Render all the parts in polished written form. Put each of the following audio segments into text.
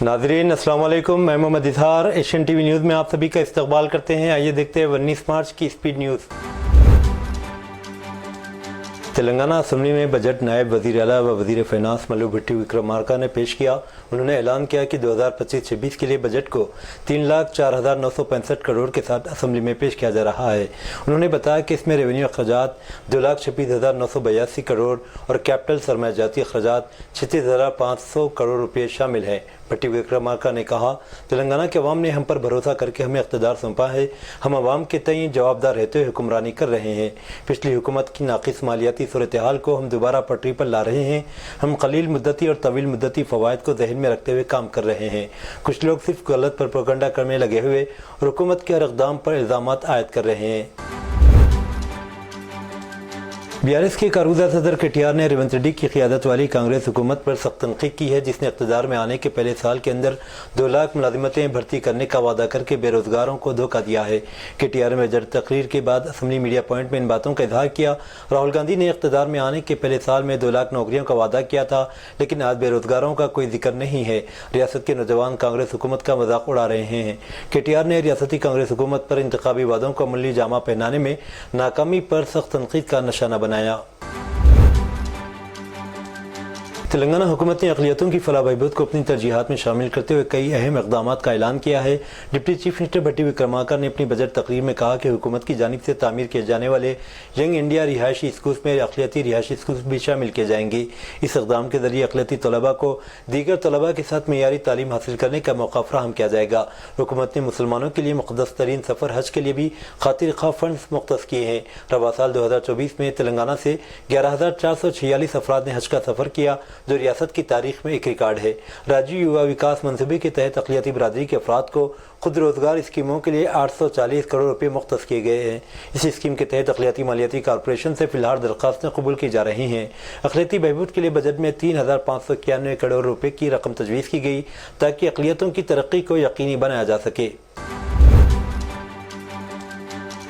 नाज़रीन अस्सलाम वालेकुम, मैं Mohammad Izhar Asian TV news में आप सभी का इस्तकबाल करते हैं। आइए देखते हैं 19 मार्च की स्पीड न्यूज़। तेलंगाना असम्बली में बजट नायब वज़ीर आला व वज़ीर फ़ाइनेंस मल्लू भट्टी विक्रमार्का ने पेश किया। उन्होंने ऐलान किया कि 2025-26 के लिए बजट को 3,04,965 करोड़ के साथ असम्बली में पेश किया जा रहा है। उन्होंने बताया कि इसमें रेवेन्यू अखराजात 2,26,982 करोड़ और कैपिटल सरमायाजाती अखराजात 36,500 करोड़ रुपये शामिल हैं। भट्टी विक्रमार्का ने कहा, तेलंगाना के अवाम ने हम पर भरोसा करके हमें इक़्तिदार सौंपा है। हम अवाम के तय जवाबदार रहते हुए हुक्मरानी कर रहे हैं। पिछली हुकूमत की नाक़िस मालियाती सूरत हाल को हम दोबारा पटरी पर ला रहे हैं। हम कलील मुद्दती और तवील मुद्दती फ़वाइद को ज़हन में रखते हुए काम कर रहे हैं। कुछ लोग सिर्फ गलत प्रोपेगेंडा करने लगे हुए और हुकूमत के हर इक़दाम पर इल्ज़ामात आयद कर रहे हैं। बीआरएस के कारगुज़ार सदर केटीआर ने रेवंत रेड्डी की क़ियादत वाली कांग्रेस हुकूमत पर सख्त तनक़ीद की है, जिसने इक़्तिदार में आने के पहले साल के अंदर 2 लाख मुलाजिमतें भर्ती करने का वादा करके बेरोज़गारों को धोखा दिया है। केटीआर में बजट तकरीर के बाद असम्बली मीडिया पॉइंट में इन बातों का इजहार किया। राहुल गांधी ने इक़्तिदार में आने के पहले साल में 2 लाख नौकरियों का वादा किया था, लेकिन आज बेरोज़गारों का कोई जिक्र नहीं है। रियासत के नौजवान कांग्रेस हुकूमत का मजाक उड़ा रहे हैं। केटीआर ने रियासती कांग्रेस हुकूमत पर इंतखाबी वादों को अमली जामा पहनाने में नाकामी पर सख्त तनक़ीद का निशाना बनाया। तेलंगाना हुकूमत ने अक़लियतों की फलाह बहबूद को अपनी तरजीहात में शामिल करते हुए कई अहम इक़दाम का ऐलान किया है। डिप्टी चीफ मिनिस्टर भट्टी विक्रमार्का ने अपनी बजट तकरीर में कहा कि हुकूमत की जानिब से तामीर किए जाने वाले यंग इंडिया रिहायशी स्कूल में अक़लियती रिहायशी स्कूल भी शामिल किए जाएंगे। इस इक़दाम के ज़रिए अक़लियती तलबा को दीगर तलबा के साथ मेयारी तालीम हासिल करने का मौका फ़राहम किया जाएगा। हुकूमत ने मुसलमानों के लिए मुक़द्दस तरीन सफ़र हज के लिए भी खातिर ख़्वाह फ़ंड्स मुख्तस किए हैं। रवा साल 2024 में तेलंगाना से 11,446 अफराद ने हज का सफ़र किया, जो रियासत की तारीख में एक रिकॉर्ड है। राज्य युवा विकास मनसूबे के तहत अक़लियती बरादरी के अफराद को खुद रोज़गार स्कीमों के लिए 840 करोड़ रुपये मुख्तस किए गए हैं। इस स्कीम के तहत अक़लियती मालियाती कॉरपोरेशन से फ़िलहाल दरख्वास्तें कबूल की जा रही हैं। अक़लियती बहबूद के लिए बजट में 3,591 करोड़ रुपये की रकम तजवीज़ की गई, ताकि अक़लियतों की तरक्की को यकीनी बनाया जा सके।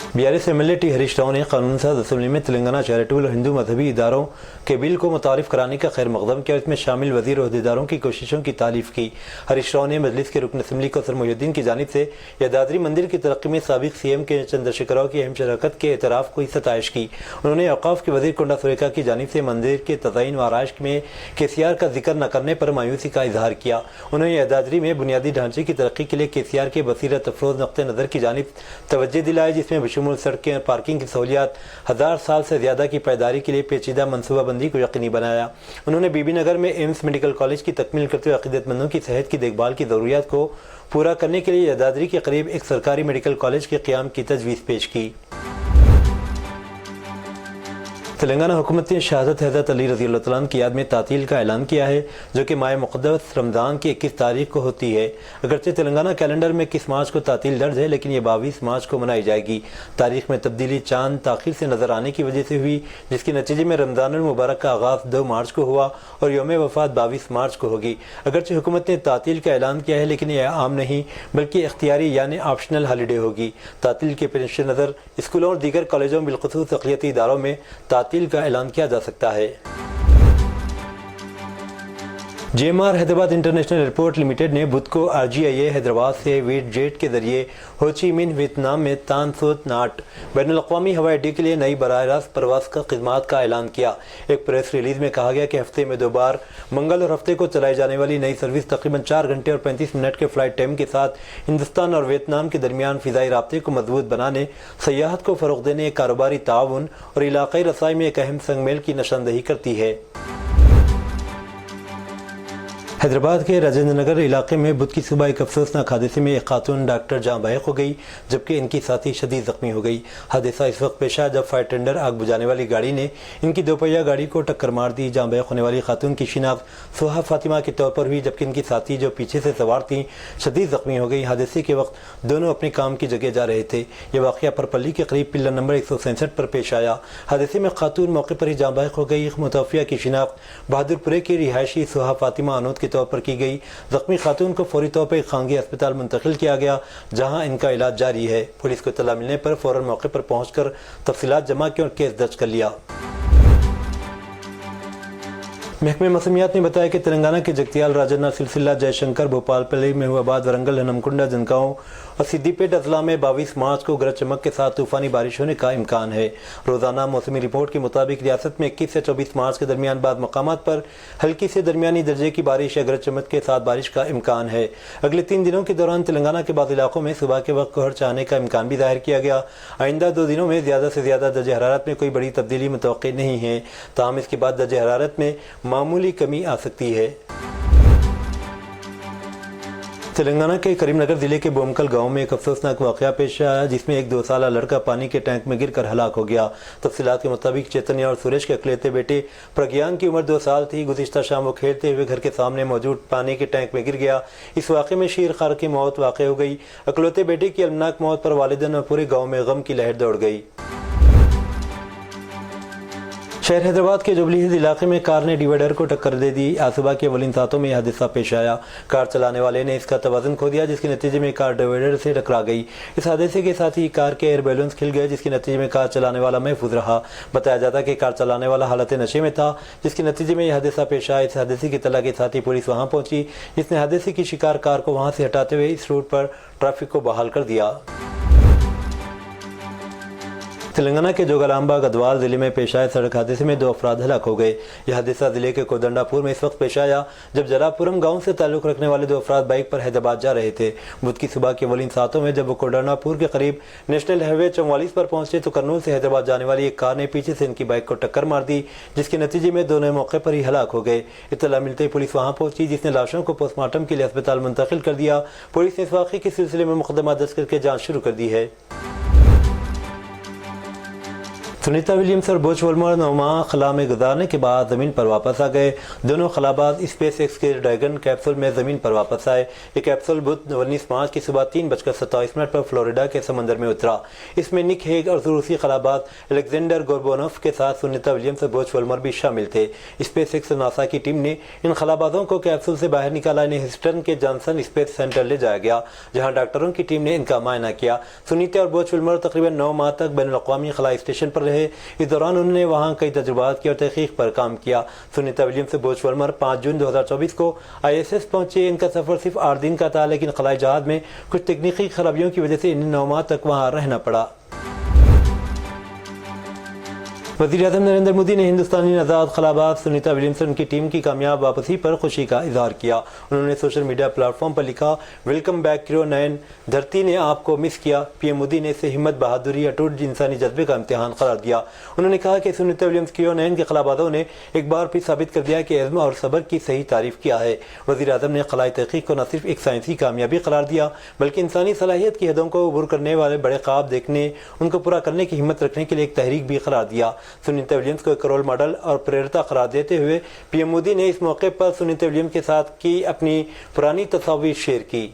BRS MLA T Harish Rao ने कानून साज असम्बली में तेलंगाना चैरिटेबल और हिंदू मजहबी इदारों के बिल को मुतारिफ कराने का खैर मकदम किया। इसमें शामिल वज़ीर अहदेदारों की कोशिशों की तारीफ की। हरीश राव ने मजलिस के रुकन असम्बली को सर मोहिउद्दीन की जानिब से यादाद्री मंदिर की तरक्की में साबिक सीएम के चंद्रशेखर राव की अहम शराकत के एतराफ़ को सताइश की। उन्होंने औक़ाफ़ के वज़ीर कोंडा सुरेखा की जानिब से मंदिर के तज़यीन व आराइश में केसीआर का जिक्र न करने पर मायूसी का इजहार किया। उन्होंने यादाद्री में बुनियादी ढांचे की तरक्की के लिए केसीआर के बसीरत अफरोज़ नुक़्ते नज़र की जानिब तवज्जो दिलाई, जिसमें बशमूल सड़कें और पार्किंग की सहूलियात 1000 साल से ज़्यादा की पायदारी के लिए पेचीदा मनसूबाबंदी को यकीनी बनाया। उन्होंने बीबी नगर में एम्स मेडिकल कॉलेज की तकमील करते हुए अक़ीदतमंदों की सेहत की देखभाल की ज़रूरियात को पूरा करने के लिए यादाद्री के करीब एक सरकारी मेडिकल कॉलेज के क़याम की तजवीज़ पेश की। तेलंगाना हुकूमत ने शहादत हज़रत अली रज़ी अल्लाह तआला की याद में तातील का ऐलान किया है, जो कि माह मुक़द्दस रमज़ान की 21 तारीख को होती है। अगरचे तेलंगाना कैलेंडर में 21 मार्च को तातील दर्ज है, लेकिन ये 22 मार्च को मनाई जाएगी। तारीख में तब्दीली चांद ताख़ीर से नज़र आने की वजह से हुई, जिसके नतीजे में रमज़ानुल मुबारक का आगाज़ 2 मार्च को हुआ और यौम वफ़ात 22 मार्च को होगी। अगरचे हुकूमत ने तातील का ऐलान किया है, लेकिन यह आम नहीं बल्कि इख्तियारी यानी ऑप्शनल हॉलीडे होगी। तातील के पेश नज़र स्कूलों और दीगर कॉलेजों बिलखुसूस अक़लियती इदारों में तातील का ऐलान किया जा सकता है। जेएमआर हैदराबाद इंटरनेशनल एयरपोर्ट लिमिटेड ने बुध को आरजीआईए हैदराबाद से वेट जेट के जरिए हो ची मिन्ह वियतनाम में तान सूत नाट बैनुल-अक़वामी हवाई अड्डे के लिए नई बराह रास्त परवाज़ का खिदमात का ऐलान किया। एक प्रेस रिलीज़ में कहा गया कि हफ्ते में 2 बार मंगल और हफ्ते को चलाई जाने वाली नई सर्विस तकरीबन 4 घंटे और 35 मिनट के फ़्लाइट टाइम के साथ हिंदुस्तान और वियतनाम के दरमियान फ़िज़ाई राब्ते को मजबूत बनाने, सयाहत को फ़रोग़ देने, कारोबारी ताउन और इलाक़ाई रसाई में एक अहम संगमेल की निशानदही करती है। हैदराबाद के राजेंद्र नगर इलाके में बुध की सुबह एक अफसोसनाक हादसे में एक खातून डॉक्टर जाँ बहक हो गई, जबकि इनकी साथी शदीद जख्मी हो गई। हादसा इस वक्त पेश आया जब फायर टेंडर आग बुझाने वाली गाड़ी ने इनकी 2 पहिया गाड़ी को टक्कर मार दी। जाँ बहक होने वाली खातून की शिनाख्त सुहा फातिमा के तौर पर हुई, जबकि इनकी साथी जो पीछे से सवार थी शदीद जख्मी हो गई। हादसे के वक्त दोनों अपने काम की जगह जा रहे थे। यह वाक़या परपल्ली के करीब पिल्लर नंबर 167 पर पेश आया। हादसे में खातून मौके पर ही जाँ बहक हो गई। मुतवफ़िया की शिनाख्त बहादुरपुरे की रिहायशी सुहा फातिमा अनूद के तौर पर की गई। जख्मी खातून को फौरी तौर पर खांगी अस्पताल मुंतकिल किया गया, जहां इनका इलाज जारी है। पुलिस को इत्तला मिलने पर फौरन मौके पर पहुंचकर तफसीलात जमा की और केस दर्ज कर लिया। महकमे मौसमियात ने बताया कि तेलंगाना के जगतियाल राजन्ना सिलसिला जयशंकर भोपालपल्ली महबूबाबाद वरंगल हनमकुंडा जनगांव और सिद्दीपेट अजला में 22 मार्च को गरज चमक के साथ तूफानी बारिश होने का इम्कान है। रोजाना मौसमी रिपोर्ट के मुताबिक रियासत में 21 से 24 मार्च के दरमियान बाद मकामात पर हल्की से दरमियानी दर्जे की बारिश या गरज चमक के साथ बारिश का इम्कान है। अगले 3 दिनों के दौरान तेलंगाना के बाद इलाकों में सुबह के वक्त कोहर छाने का इम्कान भी जाहिर किया गया। आइंदा 2 दिनों में ज़्यादा से ज़्यादा दर्जे हरारत में कोई बड़ी तब्दीली मुतवक्की नहीं है, ताहम इसके बाद दर्जे हरारत में मामूली कमी आ सकती है। तेलंगाना के करीमनगर जिले के बोमकल गांव में एक अफसोसनाक वाकया पेश आया, जिसमें एक 2 साला लड़का पानी के टैंक में गिरकर हलाक हो गया। तफसीलात के मुताबिक चैतन्य और सुरेश के अकलेते बेटे प्रज्ञान की उम्र 2 साल थी। गुज़िश्ता शाम वो खेलते हुए घर के सामने मौजूद पानी के टैंक में गिर गया। इस वाक़े में शीर खार की मौत वाक़ हो गई। अकलौते बेटे की अलमनाक मौत पर वालिदैन और पूरे गाँव में गम की लहर दौड़ गई। शहर हैदराबाद के जुबली हिल्स इलाके में कार ने डिवाइडर को टक्कर दे दी। आज सुबह के अवलिन सातों में यह हादसा पेश आया। कार चलाने वाले ने इसका तवाज़ुन खो दिया, जिसके नतीजे में कार डिवाइडर से टकरा गई। इस हादसे के साथ ही कार के एयर बैलून्स खिल गए, जिसके नतीजे में कार चलाने वाला महफूज रहा। बताया जाता है कि कार चलाने वाला हालत नशे में था, जिसके नतीजे में यह हादसा पेश आया। इस हादसे की इत्तला के साथ ही पुलिस वहां पहुंची, जिसने हादसे की शिकार कार को वहां से हटाते हुए इस रूट पर ट्रैफिक को बहाल कर दिया। तेलंगाना के जोगालांबा गदवाल जिले में पेश आए सड़क हादसे में 2 अफराद हलाक हो गए। यह हादसा जिले के कोदंडापुर में इस वक्त पेश आया, जब जलापुरम गांव से ताल्लुक रखने वाले 2 अफराद बाइक पर हैदराबाद जा रहे थे। बुध की सुबह के अवलिन सातों में जब वो कोदंडापुर के करीब नेशनल हाईवे 44 पर पहुंचे तो कर्नूल से हैदराबाद जाने वाली एक कार ने पीछे से इनकी बाइक को टक्कर मार दी, जिसके नतीजे में दोनों मौके पर ही हलाक हो गए। इत्तला मिलते ही पुलिस वहां पहुंची, जिसने लाशों को पोस्टमार्टम के लिए अस्पताल मुंतकिल कर दिया। पुलिस ने इस वाक़े के सिलसिले में मुकदमा दर्ज करके जाँच शुरू कर दी है। सुनीता विलियम्स और बोच वोल्मर 9 माह खला में गुजारने के बाद ज़मीन पर वापस आ गए। दोनों खलाबाज स्पेस एक्स के ड्रैगन कैप्सूल में ज़मीन पर वापस आए। ये कैप्सूल बुध 19 मार्च की सुबह 3:27 पर फ्लोरिडा के समंदर में उतरा। इसमें निक हेग और रूसी खलाबाज अलेक्जेंडर गोर्बोनोफ के साथ सुनीता विलियम्स और बोच वोल्मर भी शामिल थे। स्पेस एक्स और नासा की टीम ने इन खलाबाजों को कैप्सूल से बाहर निकाला। इन्हें ह्यूस्टन के जॉनसन स्पेस सेंटर ले जाया गया, जहाँ डॉक्टरों की टीम ने इनका मुआयना किया। सुनीता और बोच वोल्मर तकरीबन 9 माह तक बैनुल-अक़वामी खलाई स्टेशन पर रहे। इस दौरान उन्होंने वहां कई तजुर्बात किए और तहकीक पर काम किया। सुनीता विलियम्स से बोच वोल्मर 5 जून 2024 को ISS पहुंचे। इनका सफर सिर्फ 8 दिन का था, लेकिन खलाई जहाज में कुछ तकनीकी खराबियों की वजह से इन्हें 9 माह तक वहां रहना पड़ा। वज़ीर-ए-आज़म नरेंद्र मोदी ने हिंदुस्तानी आज़ाद खलाबाज सुनीता विलियम्स और उनकी टीम की कामयाब वापसी पर खुशी का इजहार किया। उन्होंने सोशल मीडिया प्लेटफॉर्म पर लिखा, वेलकम बैक क्रो 9, धरती ने आपको मिस किया। पीएम मोदी ने इसे हिम्मत, बहादुरी, अटूट इंसानी जज्बे का इम्तिहान करार दिया। उन्होंने कहा कि सुनीता विलियम्स क्रो 9 के खलाबाजों ने एक बार फिर साबित कर दिया कि इज़्म और सब्र की सही तारीफ किया है। वज़ीर-ए-आज़म ने खलाई तहकीक को न सिर्फ एक साइंसी कामयाबी करार दिया, बल्कि इंसानी सलाहियत की हदों को अबूर करने वाले बड़े ख्वाब देखने, उनको पूरा करने की हिम्मत रखने के लिए एक तहरीक भी करार दिया। सुनीता विलियम्स को एक रोल मॉडल और प्रेरणा करार देते हुए पीएम मोदी ने इस मौके पर सुनीता विलियम्स के साथ की अपनी पुरानी तस्वीर शेयर की।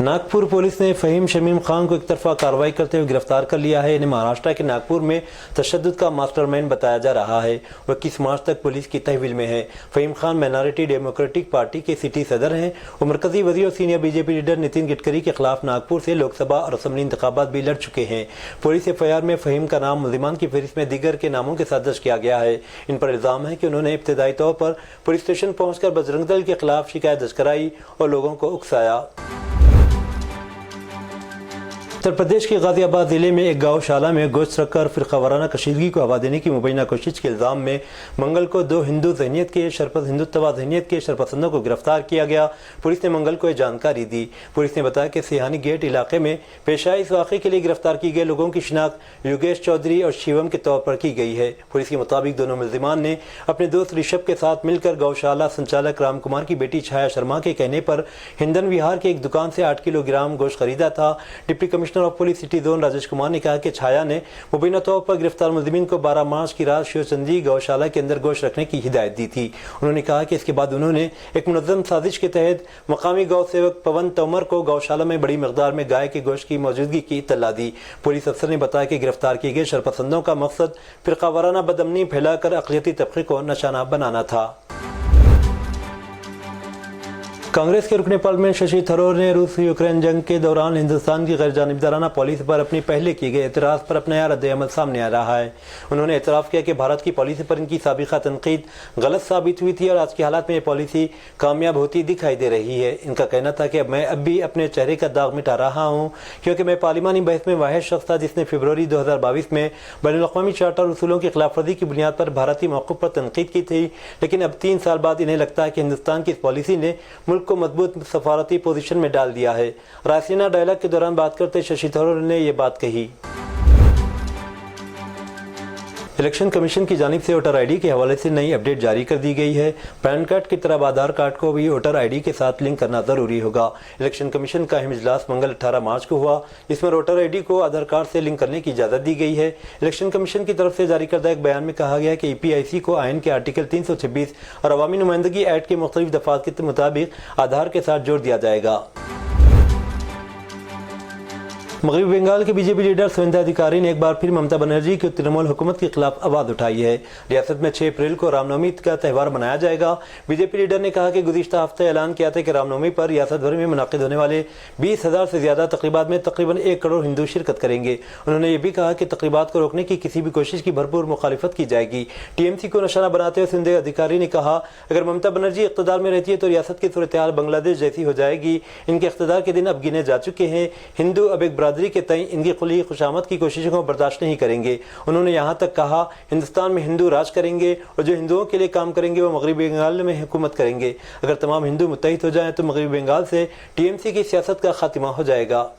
नागपुर पुलिस ने फ़हीम शमीम खान को एक तरफा कार्रवाई करते हुए गिरफ्तार कर लिया है। इन्हें महाराष्ट्र के नागपुर में तशद्दुद का मास्टरमाइंड बताया जा रहा है। वह 21 मार्च तक पुलिस की तहवील में है। Fahim Khan minority democratic party के सिटी सदर हैं। वो मरकजी वज़ीर और senior BJP leader Nitin Gadkari के खिलाफ नागपुर से लोकसभा और असम्बली इंतखाबात भी लड़ चुके हैं। पुलिस FIR में फ़हीम का नाम मुल्ज़िमान की फहरिस्त में दीगर के नामों के साथ दर्ज किया गया है। इन पर इल्ज़ाम है कि उन्होंने इब्तदाई तौर पर पुलिस स्टेशन पहुंचकर बजरंग दल के खिलाफ शिकायत दर्ज कराई और लोगों को उकसाया। उत्तर प्रदेश के गाजियाबाद जिले में एक गौशाला में गोश्त रखकर फिरका वाराना कशीदगी को हवा देने की मुबैना कोशिश के इल्जाम में मंगल को 2 हिंदुत्ववाद जहनियत के शरपसंदों को गिरफ्तार किया गया। पुलिस ने मंगल को यह जानकारी दी। पुलिस ने बताया कि सिहानी गेट इलाके में पेश आए इस वाक़े के लिए गिरफ्तार की गए लोगों की शिनाख्त योगेश चौधरी और शिवम के तौर पर की गई है। पुलिस के मुताबिक दोनों मुल्ज़िमान ने अपने दोस्त ऋषभ के साथ मिलकर गौशाला संचालक राम कुमार की बेटी छाया शर्मा के कहने पर हिंदन विहार की एक दुकान से 8 किलोग्राम गोश्त खरीदा था। Deputy commissioner of police city zone Rajesh Kumar ने कहा कि छाया ने मुबीना तौर पर गिरफ्तार मुल्ज़िमीन को 12 मार्च की रात शिवचंदी गौशाला के अंदर गोश्त रखने की हिदायत दी थी। उन्होंने कहा कि इसके बाद उन्होंने एक मुनज़्ज़म साजिश के तहत मकामी गौ सेवक पवन तोमर को गौशाला में बड़ी मकदार में गाय के गोश्त की मौजूदगी की इत्तला दी। पुलिस अफसर ने बताया कि गिरफ्तार किए गए शरपसंदों का मकसद फिरका वाराना बदअमनी फैलाकर अक़लियती तबके को निशाना बनाना था। कांग्रेस के रुकने पार्लियामेंट शशि थरूर ने रूस यूक्रेन जंग के दौरान हिंदुस्तान की गैरजानिबदाराना पॉलिसी पर अपनी पहले किए गए एतराज़ पर अपना नया रद्द-ए-अमल सामने आ रहा है। उन्होंने एतराफ़ किया कि भारत की पॉलिसी पर इनकी साबिक़ा तनकीद गलत साबित हुई थी और आज के हालात में ये पॉलिसी कामयाब होती दिखाई दे रही है। इनका कहना था कि मैं अब भी अपने चेहरे का दाग मिटा रहा हूँ क्योंकि मैं पार्लिमानी बहस में वाहिद शख्स था जिसने फरवरी 2022 में बैनुल-अक़वामी चार्टर उसूलों की खिलाफ वर्जी की बुनियाद पर भारतीय मौक़िफ़ पर तनकीद की थी, लेकिन अब 3 साल बाद इन्हें लगता है कि हिंदुस्तान की इस पॉलिसी ने मुल्क को मजबूत सफारती पोजीशन में डाल दिया है। रायसीना डायलॉग के दौरान बात करते शशि थरूर ने ये बात कही। इलेक्शन कमीशन की जानिब से वोटर आईडी के हवाले से नई अपडेट जारी कर दी गई है। पैन कार्ड की तरह आधार कार्ड को भी वोटर आईडी के साथ लिंक करना जरूरी होगा। इलेक्शन कमीशन का अहम इजलास मंगल 18 मार्च को हुआ, जिसमें वोटर आईडी को आधार कार्ड से लिंक करने की इजाजत दी गई है। इलेक्शन कमीशन की तरफ से जारी करदा एक बयान में कहा गया कि EPIC को आइन के आर्टिकल 326 और अवामी नुमाइंदगी एक्ट के मुख्तलिफ दफात के मुताबिक आधार के साथ जोड़ दिया जाएगा। मगरबी बंगाल के बीजेपी लीडर सुवेंदु अधिकारी ने एक बार फिर ममता बनर्जी की तृणमूल हुकूमत के खिलाफ आवाज उठाई है। रियासत में 6 अप्रैल को रामनवमी का त्यौहार मनाया जाएगा। बीजेपी लीडर ने कहा कि गुज़िश्ता हफ्ते ऐलान किया था कि रामनवमी पर रियासत भर में मुनाकिद होने वाले 20,000 से ज्यादा तकरीबात में तकरीबन 1 करोड़ हिंदू शिरकत करेंगे। उन्होंने ये भी कहा कि तकरीबात को रोकने की किसी भी कोशिश की भरपूर मुखालिफत की जाएगी। TMC को निशाना बनाते हुए सुवेंदु अधिकारी ने कहा, अगर ममता बनर्जी इक़्तिदार में रहती है तो रियासत की सूरत हाल बांग्लादेश जैसी हो जाएगी। इनके इक़्तिदार के दिन अब गिने जा चुके हैं। हिंदू अब एक बरादरी के तय इनकी खुली खुशामद की कोशिशों को बर्दाश्त नहीं करेंगे। उन्होंने यहाँ तक कहा, हिंदुस्तान में हिंदू राज करेंगे और जो हिंदुओं के लिए काम करेंगे वो मगरबी बंगाल में हुकूमत करेंगे। अगर तमाम हिंदू मुत्तहिद हो जाएं तो मगरबी बंगाल से TMC की सियासत का खात्मा हो जाएगा।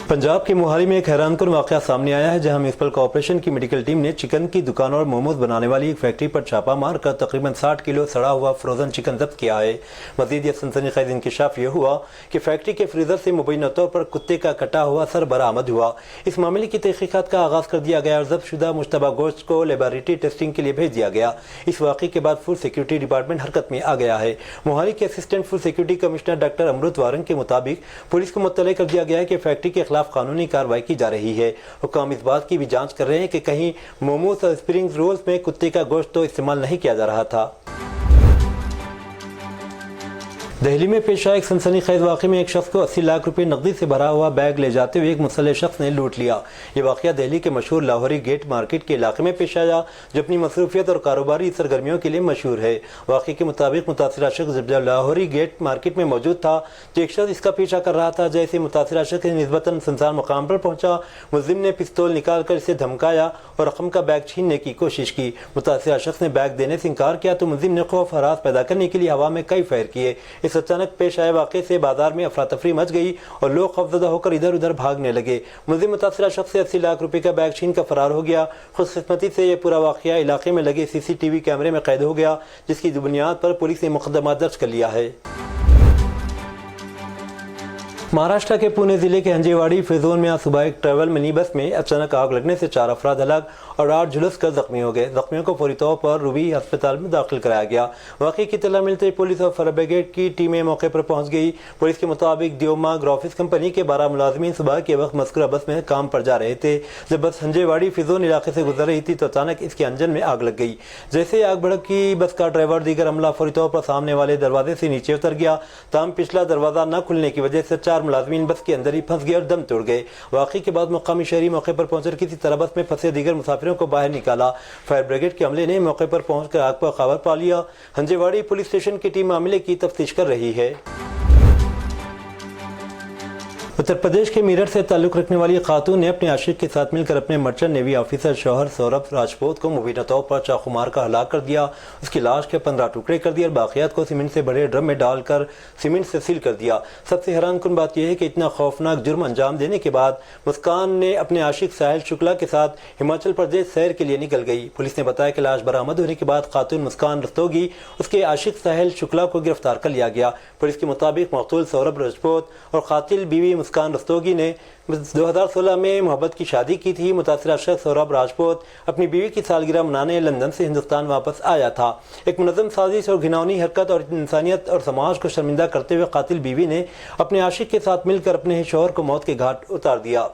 पंजाब के मोहाली में एक हैरानकुन वाक़या सामने आया है, जहां म्युनिसिपल कॉर्पोरेशन की मेडिकल टीम ने चिकन की दुकान और मोमोज बनाने वाली एक फैक्ट्री पर छापा मारकर तकरीबन 60 किलो सड़ा हुआ फ्रोजन चिकन जब्त किया है। मजीद यह सनसनीखेज इंकशाफ यह हुआ कि फैक्ट्री के फ्रीजर से मुबैना तौर पर कुत्ते का कटा हुआ सर बरामद हुआ। इस मामले की तहकीकात का आगाज कर दिया गया और जब्त शुदा मुश्तबा गोश्त को लेबोरेटरी टेस्टिंग के लिए भेज दिया गया। इस वाक़े के बाद फूड सिक्योरिटी डिपार्टमेंट हरकत में आ गया है। मोहाली के assistant food security commissioner doctor Amrit Warang के मुताबिक पुलिस को मुत्तले कर दिया गया है कि फैक्ट्री के खिलाफ कानूनी कार्रवाई की जा रही है। हुक्काम इस बात की भी जांच कर रहे हैं कि कहीं मोमोज और स्प्रिंग रोल्स में कुत्ते का गोश्त तो इस्तेमाल नहीं किया जा रहा था। दिल्ली में पेश आए एक सनसनीखेज वाक़े में एक शख्स को 80 लाख रुपए नकदी से भरा हुआ बैग ले जाते हुए एक मुसल्लह शख्स ने लूट लिया। ये वाक़या दिल्ली के मशहूर लाहौरी गेट मार्केट के इलाके में पेश आया, जो अपनी मसरूफियत और कारोबारी सरगर्मियों के लिए मशहूर है। वाक़े के मुताबिक मुतासिरा शख्स जब लाहौरी गेट मार्केट में मौजूद था तो एक शख्स इसका पीछा कर रहा था। जैसे मुतासिरा शख्स निस्बतन सुनसान मुकाम पर पहुंचा, मुलजिम ने पिस्तौल निकाल कर इसे धमकाया और रकम का बैग छीनने की कोशिश की। मुतासिरा शख्स ने बैग देने से इनकार किया तो मुलजिम ने खौफ हरास पैदा करने के लिए हवा में कई फायर किए। इस अचानक पेश आए वाक़े से बाजार में अफरा तफरी मच गई और लोग खौफजदा होकर इधर उधर भागने लगे। मुलजिम मुतासिरा शख्स से 80 लाख रुपए का बैग छीन कर फरार हो गया। खुशकिस्मती से यह पूरा वाक़या इलाके में लगे CCTV कैमरे में कैद हो गया, जिसकी बुनियाद पर पुलिस ने मुकदमा दर्ज कर लिया है। महाराष्ट्र के पुणे जिले के हंजेवाड़ी फिजोन में आज सुबह एक ट्रैवल मिनी बस में अचानक आग लगने से 4 अफराद हलाक और 8 झुलस कर जख्मी हो गए। जख्मियों को फौरी तौर पर रूबी अस्पताल में दाखिल कराया गया। वाक़े की इत्तला मिलते ही पुलिस और फायर ब्रिगेड की टीमें मौके पर पहुंच गई। पुलिस के मुताबिक दियोमा ग्राफिक्स कंपनी के 12 मुलाजमीन सुबह के वक्त मज़कूरा बस में काम पर जा रहे थे। जब बस हंजेवाड़ी फिजोन इलाके से गुजर रही थी तो अचानक इसके इंजन में आग लग गई। जैसे ही आग भड़की, बस का ड्राइवर दीगर अमला फौरी तौर पर सामने वाले दरवाजे से नीचे उतर गया। ताम पिछला दरवाजा न खुलने की वजह से 4 मुलाजमीन बस के अंदर ही फंस गए और दम तोड़ गए। वाक़े के बाद मुकामी शहरी मौके पर पहुंचकर किसी तरह बस में फंसे दीगर मुसाफिरों को बाहर निकाला। फायर ब्रिगेड के अमले ने मौके पर पहुंचकर आग पर काबू पा लिया। हंजेवाड़ी पुलिस स्टेशन की टीम मामले की तफ्तीश कर रही है। उत्तर प्रदेश के मीरठ से ताल्लुक़ रखने वाली खातून ने अपने आशिक के साथ मिलकर अपने मर्चेंट नेवी ऑफिसर शौहर सौरभ राजपूत को मुबीना तौर पर चाकू मार कर हलाक कर दिया। उसकी लाश के 15 टुकड़े कर दिए और बाकियात को सीमेंट से भरे ड्रम में डालकर सीमेंट से सील कर दिया। सबसे हैरानकुन बात यह है कि इतना खौफनाक जुर्म अंजाम देने के बाद मुस्कान ने अपने आशिक साहिल शुक्ला के साथ हिमाचल प्रदेश सैर के लिए निकल गई। पुलिस ने बताया कि लाश बरामद होने के बाद खातून मुस्कान रस्तोगी उसके आशिक साहिल शुक्ला को गिरफ्तार कर लिया गया। पुलिस के मुताबिक मकतूल सौरभ राजपूत और कातिल बीवी मुस्कान रस्तोगी ने 2016 में मोहब्बत की शादी की थी। मुतासिरा शख्स सौरभ राजपूत अपनी बीवी की सालगिरह मनाने लंदन से हिंदुस्तान वापस आया था। एक मुनज़्ज़म साजिश और घिनौनी हरकत और इंसानियत और समाज को शर्मिंदा करते हुए कातिल बीवी ने अपने आशिक के साथ मिलकर अपने ही शौहर को मौत के घाट उतार दिया।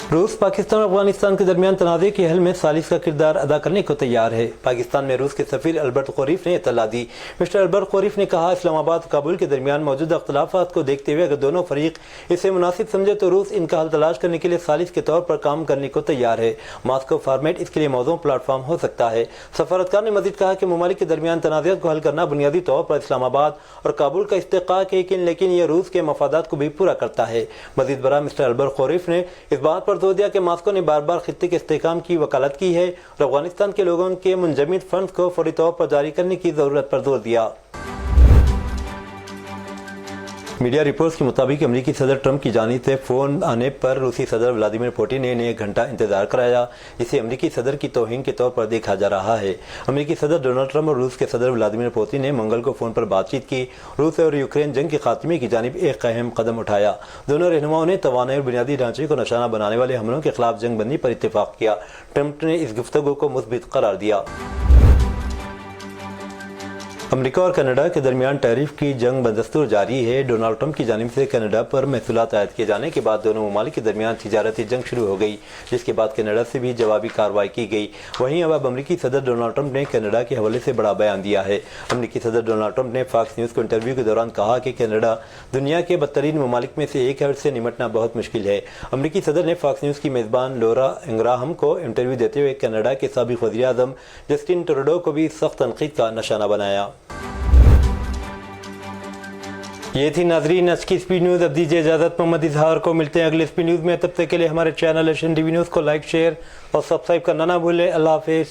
रूस पाकिस्तान और अफगानिस्तान के दरमियान तनाज़े के हल में सालिस का किरदार अदा करने को तैयार है। पाकिस्तान में रूस के सफीर अल्बर्ट क़ोरीफ ने इत्तला दी। मिस्टर अल्बर्ट क़ोरीफ ने कहा, इस्लामाबाद और काबुल के दरमियान मौजूद अख्तलाफात को देखते हुए अगर दोनों फरीक इसे मुनासिब समझे तो रूस इनका हल तलाश करने के लिए सालिस के तौर पर काम करने को तैयार है। मास्को फॉर्मेट इसके लिए मौजूद प्लेटफॉर्म हो सकता है। सफारतकार ने मजीद कहा कि ममालिक के दरमियान तनाज़ात को हल करना बुनियादी तौर पर इस्लामाबाद और काबुल का इस्तेहक़ाक़ है, लेकिन यह रूस के मफादात को भी पूरा करता है। मजीद बरा मिस्टर अल्बर्ट क़ोरीफ ने इस बात पर जोर दिया कि मास्को ने बार बार खित्ते के इस्तेहकाम की वकालत की है और अफगानिस्तान के लोगों के मुंजमद फंड्स को फौरी तौर पर जारी करने की जरूरत पर जोर दिया। मीडिया रिपोर्ट्स के मुताबिक अमेरिकी सदर ट्रंप की जानिब से फ़ोन आने पर रूसी सदर व्लादिमीर पुतिन ने इन्हें 1 घंटा इंतजार कराया, जिसे अमेरिकी सदर की तौहीन के तौर पर देखा जा रहा है। अमेरिकी सदर डोनाल्ड ट्रंप और रूस के सदर व्लादिमीर पुतिन ने मंगल को फ़ोन पर बातचीत की। रूस और यूक्रेन जंग के खात्मे की जानिब एक अहम कदम उठाया। दोनों रहनुमाओं ने तवानाई और बुनियादी ढांचे को निशाना बनाने वाले हमलों के खिलाफ जंग बंदी पर इत्तेफाक किया। ट्रंप ने इस गुफ्तगू को मुस्बित करार दिया। अमेरिका और कनाडा के दरमियान टैरिफ की जंग बदस्तूर जारी है। डोनाल्ड ट्रंप की जानिब से कनाडा पर महसूलात आयद किए जाने के बाद दोनों ममालिक के दरमियान तिजारती जंग शुरू हो गई, जिसके बाद कनाडा से भी जवाबी कार्रवाई की गई। वहीं अब अमेरिकी सदर डोनाल्ड ट्रंप ने कनाडा के हवाले से बड़ा बयान दिया है। अमेरिकी सदर डोनाल्ड ट्रंप ने फॉक्स न्यूज़ को इंटरव्यू के दौरान कहा कि कनाडा दुनिया के बदतरीन ममालिक में से एक है और इससे निमटना बहुत मुश्किल है। अमेरिकी सदर ने फॉक्स न्यूज़ की मेज़बान लोरा इंग्राहम को इंटरव्यू देते हुए कनाडा के साबिक वज़ीर आज़म जस्टिन ट्रूडो को भी सख्त तनकीद का निशाना बनाया। ये थी नाजरीन आज की स्पीड न्यूज़। अब दीजिए इजाज़त, मोहम्मद इजहार को मिलते हैं अगले स्पीड न्यूज़ में। तब तक के लिए हमारे चैनल एशन टीवी न्यूज़ को लाइक, शेयर और सब्सक्राइब करना ना भूलें। अल्लाह हाफिज़।